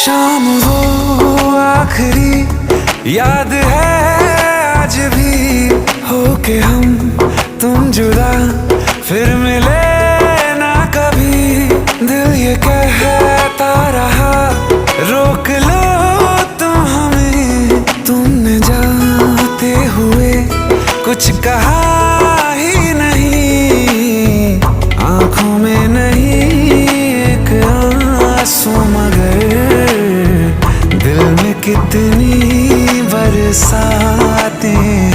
शाम वो आखिरी याद है आज भी, होके हम तुम जुदा फिर मिले ना कभी। दिल ये कहता रहा रोक लो तुम हमें, तुमने जाते हुए कुछ कहा ही नहीं। आंखों में नहीं एक आंसू मगर दिल में कितनी बरसातें